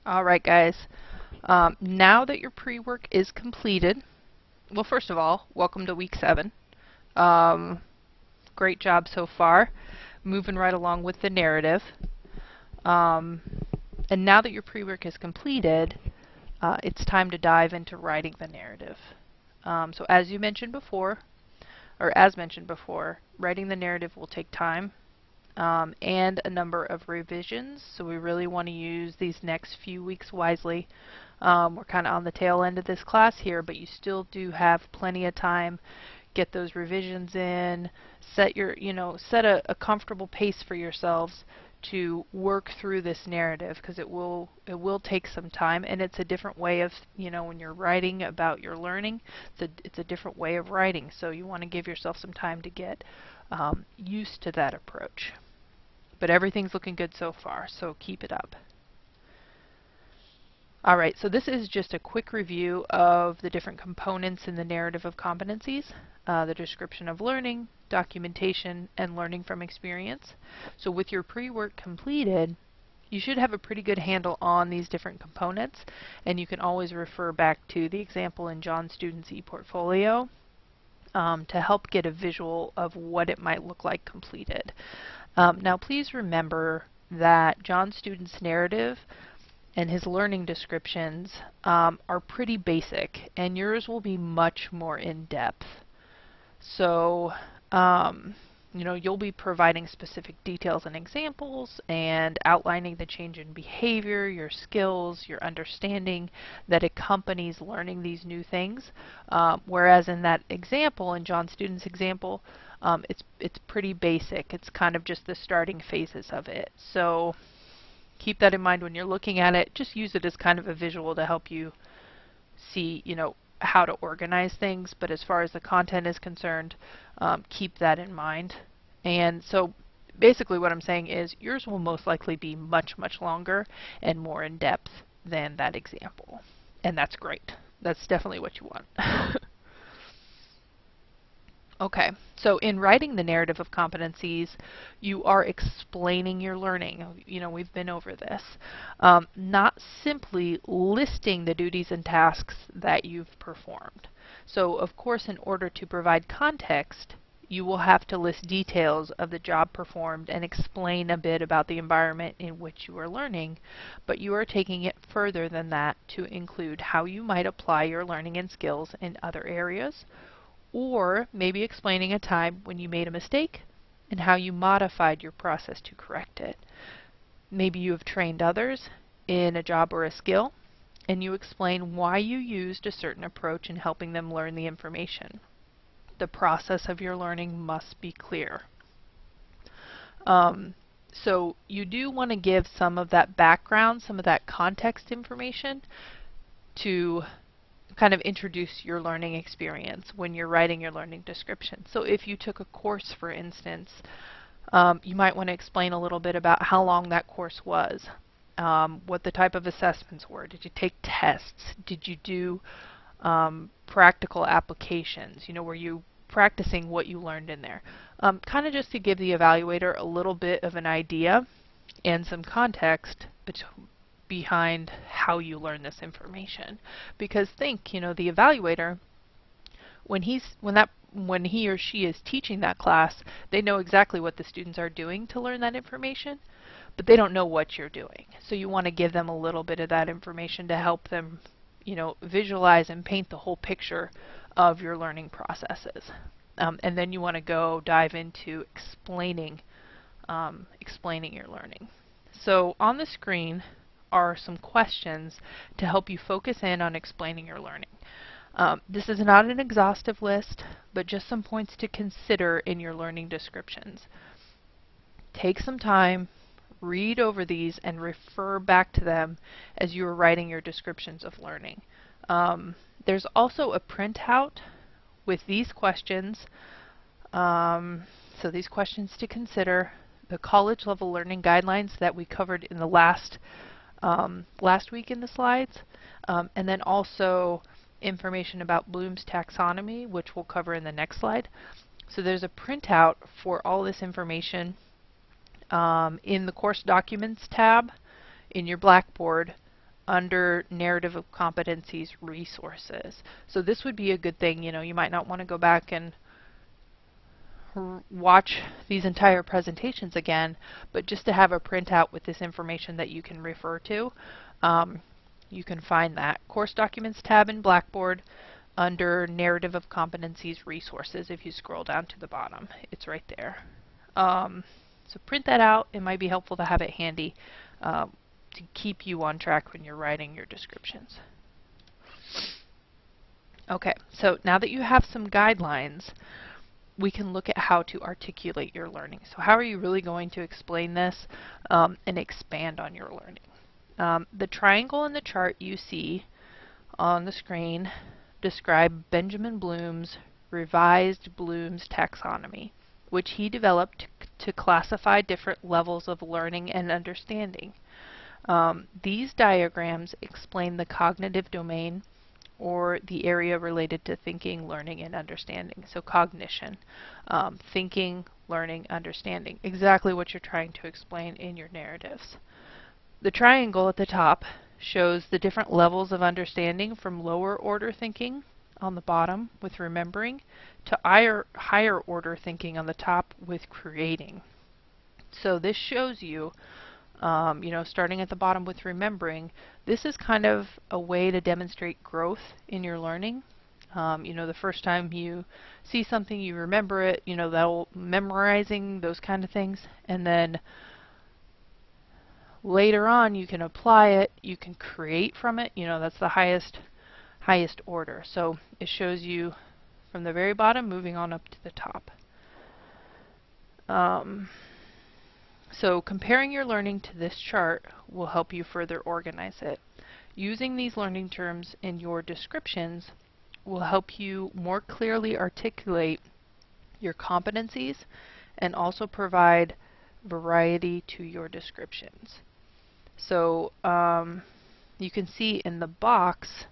All right, guys. Now that your pre-work is completed, well, first of all, welcome to week 7. Great job so far. Moving right along with the narrative. And now that your pre-work is completed, it's time to dive into writing the narrative. So as mentioned before, writing the narrative will take time and a number of revisions. So we really want to use these next few weeks wisely. We're kind of on the tail end of this class here, but you still do have plenty of time. Get those revisions in, set a comfortable pace for yourselves to work through this narrative, because it will take some time, and it's a different way of, when you're writing about your learning, it's a different way of writing, so you want to give yourself some time to get used to that approach. But everything's looking good so far, so keep it up. Alright, so this is just a quick review of the different components in the narrative of competencies, the description of learning, documentation, and learning from experience. So with your pre-work completed, you should have a pretty good handle on these different components, and you can always refer back to the example in John's Students ePortfolio to help get a visual of what it might look like completed. Now please remember that John's Students narrative and his learning descriptions are pretty basic, and yours will be much more in-depth. So, you'll be providing specific details and examples and outlining the change in behavior, your skills, your understanding that accompanies learning these new things. Whereas in that example, in John's Students example, it's pretty basic. It's kind of just the starting phases of it. So keep that in mind when you're looking at it. Just use it as kind of a visual to help you see, how to organize things. But as far as the content is concerned, keep that in mind. And so basically what I'm saying is yours will most likely be much, much longer and more in depth than that example. And that's great. That's definitely what you want. Okay, so in writing the narrative of competencies, you are explaining your learning. We've been over this. Not simply listing the duties and tasks that you've performed. So, of course, in order to provide context, you will have to list details of the job performed and explain a bit about the environment in which you are learning, but you are taking it further than that to include how you might apply your learning and skills in other areas, or maybe explaining a time when you made a mistake and how you modified your process to correct it. Maybe you have trained others in a job or a skill, and you explain why you used a certain approach in helping them learn the information. The process of your learning must be clear. So you do want to give some of that background, some of that context information to kind of introduce your learning experience when you're writing your learning description. So if you took a course, for instance, you might want to explain a little bit about how long that course was, what the type of assessments were. Did you take tests? Did you do practical applications? Were you practicing what you learned in there? Kind of just to give the evaluator a little bit of an idea and some context behind how you learn this information. Because think, the evaluator, when he or she is teaching that class, they know exactly what the students are doing to learn that information, but they don't know what you're doing. So you want to give them a little bit of that information to help them, visualize and paint the whole picture of your learning processes. And then you want to go dive into explaining your learning. So on the screen are some questions to help you focus in on explaining your learning. This is not an exhaustive list, but just some points to consider in your learning descriptions. Take some time, read over these, and refer back to them as you are writing your descriptions of learning. There's also a printout with these questions. So these questions to consider, the college level learning guidelines that we covered in the last week in the slides, and then also information about Bloom's taxonomy, which we'll cover in the next slide. So there's a printout for all this information in the course documents tab in your Blackboard under Narrative of Competencies Resources. So this would be a good thing. You might not want to go back and watch these entire presentations again, but just to have a printout with this information that you can refer to, you can find that. Course Documents tab in Blackboard under Narrative of Competencies Resources. If you scroll down to the bottom, it's right there. So print that out. It might be helpful to have it handy to keep you on track when you're writing your descriptions. Okay, so now that you have some guidelines, we can look at how to articulate your learning. So how are you really going to explain this and expand on your learning? The triangle and the chart you see on the screen describe Benjamin Bloom's revised Bloom's taxonomy, which he developed to classify different levels of learning and understanding. These diagrams explain the cognitive domain, or the area related to thinking, learning, and understanding. So cognition, thinking, learning, understanding. Exactly what you're trying to explain in your narratives. The triangle at the top shows the different levels of understanding, from lower order thinking on the bottom with remembering to higher order thinking on the top with creating. So this shows you, starting at the bottom with remembering, this is kind of a way to demonstrate growth in your learning. The first time you see something, you remember it, that'll memorizing, those kind of things, and then later on you can apply it, you can create from it, that's the highest order. So it shows you from the very bottom moving on up to the top. So comparing your learning to this chart will help you further organize it. Using these learning terms in your descriptions will help you more clearly articulate your competencies and also provide variety to your descriptions. So you can see in the box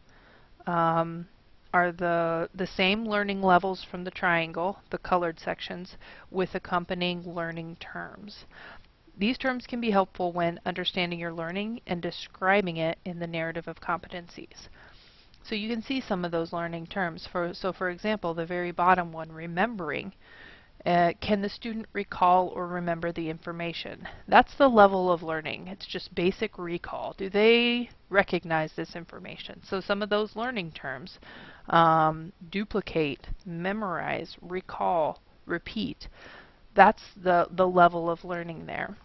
are the same learning levels from the triangle, the colored sections, with accompanying learning terms. These terms can be helpful when understanding your learning and describing it in the narrative of competencies. So you can see some of those learning terms. For example, the very bottom one, remembering. Can the student recall or remember the information? That's the level of learning. It's just basic recall. Do they recognize this information? So some of those learning terms, duplicate, memorize, recall, repeat, that's the level of learning there.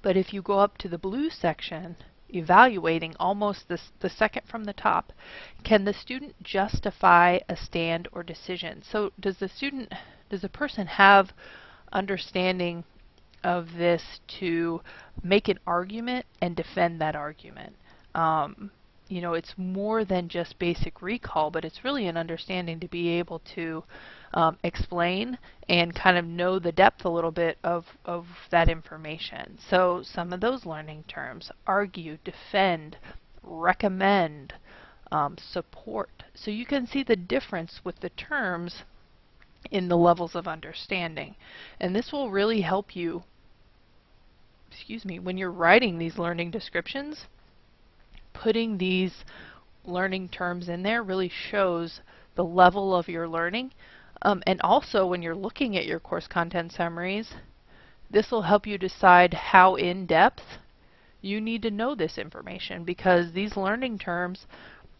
But if you go up to the blue section, evaluating, almost the second from the top, can the student justify a stand or decision? So does the person have understanding of this to make an argument and defend that argument? It's more than just basic recall, but it's really an understanding to be able to explain and kind of know the depth a little bit of that information. So some of those learning terms: argue, defend, recommend, support. So you can see the difference with the terms in the levels of understanding. And this will really help you, when you're writing these learning descriptions. Putting these learning terms in there really shows the level of your learning. And also when you're looking at your course content summaries, this will help you decide how in depth you need to know this information, because these learning terms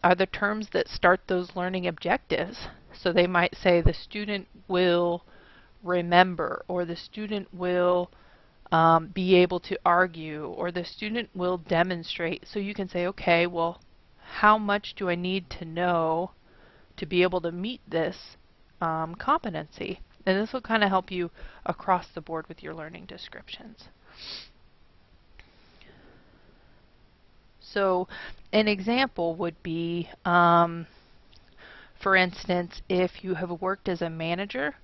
are the terms that start those learning objectives. So they might say the student will remember, or the student will be able to argue, or the student will demonstrate. So you can say, okay, well, how much do I need to know to be able to meet this competency? And this will kind of help you across the board with your learning descriptions. So an example would be, for instance, if you have worked as a manager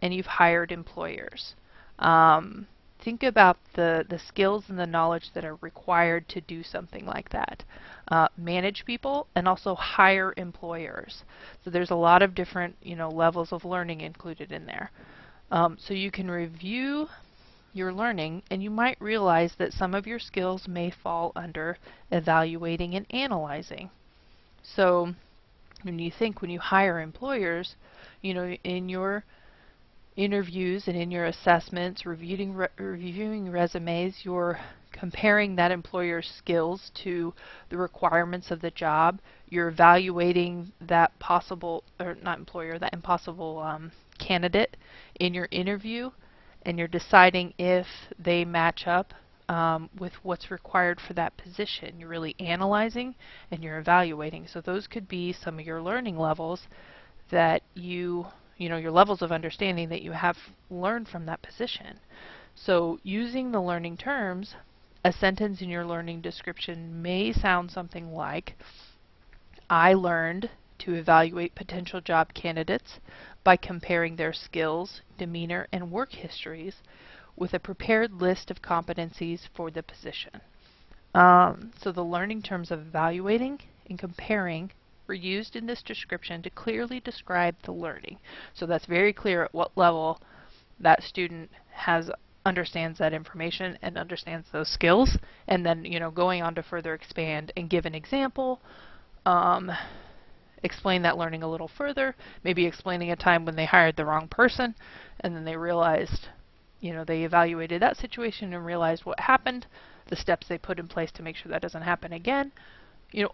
and you've hired employers. Think about the skills and the knowledge that are required to do something like that. Manage people and also hire employers. So there's a lot of different levels of learning included in there. So you can review your learning, and you might realize that some of your skills may fall under evaluating and analyzing. So when you hire employers, in your interviews and in your assessments, reviewing resumes, you're comparing that employer's skills to the requirements of the job. You're evaluating that possible, or not employer, that impossible candidate in your interview, and you're deciding if they match up with what's required for that position. You're really analyzing and you're evaluating. So those could be some of your learning levels that your levels of understanding that you have learned from that position. So using the learning terms, a sentence in your learning description may sound something like, I learned to evaluate potential job candidates by comparing their skills, demeanor, and work histories with a prepared list of competencies for the position. So the learning terms of evaluating and comparing were used in this description to clearly describe the learning. So that's very clear at what level that student understands that information and understands those skills, and then going on to further expand and give an example, explain that learning a little further, maybe explaining a time when they hired the wrong person and then they realized, they evaluated that situation and realized what happened, the steps they put in place to make sure that doesn't happen again.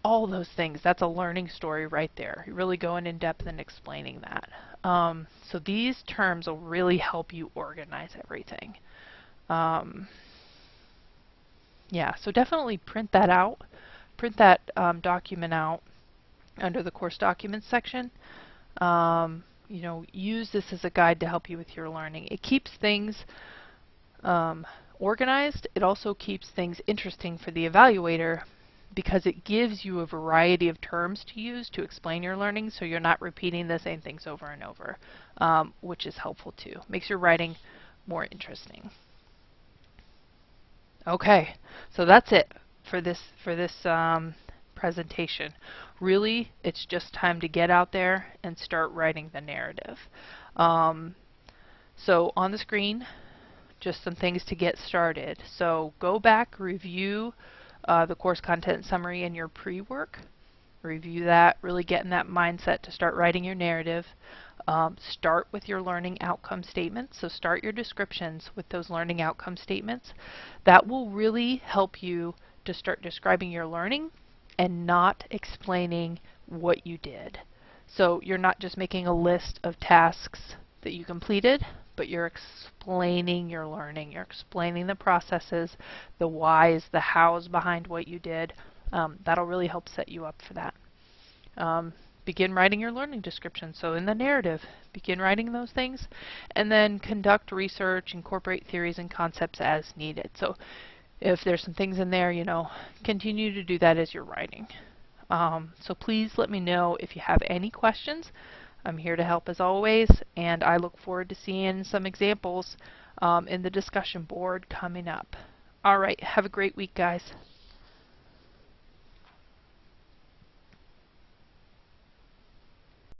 All those things. That's a learning story right there. You're really going in depth and explaining that. So these terms will really help you organize everything. Yeah, so definitely print that out. Print that document out under the course documents section. Use this as a guide to help you with your learning. It keeps things organized. It also keeps things interesting for the evaluator, because it gives you a variety of terms to use to explain your learning, so you're not repeating the same things over and over, which is helpful too. Makes your writing more interesting. Okay, so that's it for this presentation. Really, it's just time to get out there and start writing the narrative. So on the screen, just some things to get started. So go back, review the course content summary and your pre-work. Review that, really get in that mindset to start writing your narrative. Start with your learning outcome statements. So start your descriptions with those learning outcome statements. That will really help you to start describing your learning and not explaining what you did. So you're not just making a list of tasks that you completed, but you're explaining your learning. You're explaining the processes, the whys, the hows behind what you did. That'll really help set you up for that. Begin writing your learning description. So in the narrative, begin writing those things, and then conduct research, incorporate theories and concepts as needed. So if there's some things in there, continue to do that as you're writing. So please let me know if you have any questions. I'm here to help as always, and I look forward to seeing some examples in the discussion board coming up. All right, have a great week, guys.